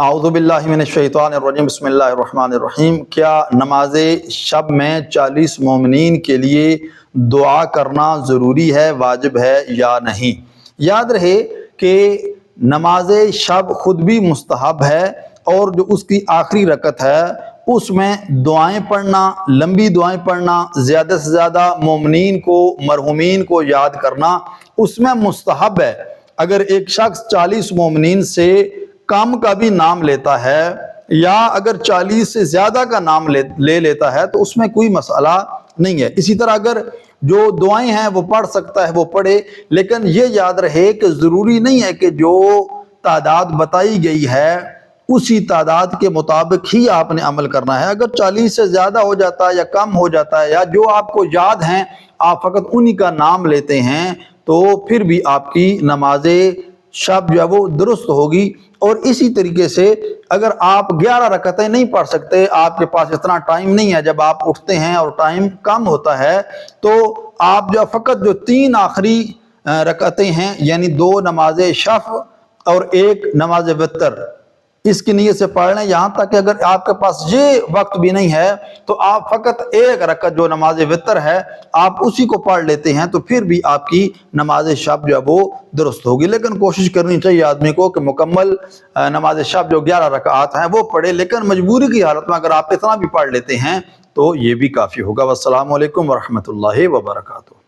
اعوذ باللہ من الشیطان الرجیم بسم اللہ الرحمن الرحیم۔ کیا نماز شب میں 40 مومنین کے لیے دعا کرنا ضروری ہے، واجب ہے یا نہیں؟ یاد رہے کہ نماز شب خود بھی مستحب ہے، اور جو اس کی آخری رکعت ہے اس میں دعائیں پڑھنا، لمبی دعائیں پڑھنا، زیادہ سے زیادہ مومنین کو، مرحومین کو یاد کرنا اس میں مستحب ہے۔ اگر ایک شخص 40 مومنین سے کم کا بھی نام لیتا ہے یا اگر 40 سے زیادہ کا نام لے لیتا ہے تو اس میں کوئی مسئلہ نہیں ہے۔ اسی طرح اگر جو دعائیں ہیں وہ پڑھ سکتا ہے وہ پڑھے، لیکن یہ یاد رہے کہ ضروری نہیں ہے کہ جو تعداد بتائی گئی ہے اسی تعداد کے مطابق ہی آپ نے عمل کرنا ہے۔ اگر 40 سے زیادہ ہو جاتا ہے یا کم ہو جاتا ہے یا جو آپ کو یاد ہیں آپ فقط انہی کا نام لیتے ہیں تو پھر بھی آپ کی نماز شب جو ہے وہ درست ہوگی۔ اور اسی طریقے سے اگر آپ 11 رکعتیں نہیں پڑھ سکتے، آپ کے پاس اتنا ٹائم نہیں ہے، جب آپ اٹھتے ہیں اور ٹائم کم ہوتا ہے تو آپ جو فقط جو 3 آخری رکعتیں ہیں یعنی 2 نماز شفع اور 1 نماز وتر، اس کی نیت سے پڑھ لیں۔ یہاں تک کہ اگر آپ کے پاس یہ وقت بھی نہیں ہے تو آپ فقط 1 رکعت جو نماز وتر ہے آپ اسی کو پڑھ لیتے ہیں تو پھر بھی آپ کی نماز شب جو ہے وہ درست ہوگی۔ لیکن کوشش کرنی چاہیے آدمی کو کہ مکمل نماز شب جو 11 رکعات ہیں وہ پڑھے، لیکن مجبوری کی حالت میں اگر آپ اتنا بھی پڑھ لیتے ہیں تو یہ بھی کافی ہوگا۔ والسلام علیکم ورحمۃ اللہ وبرکاتہ۔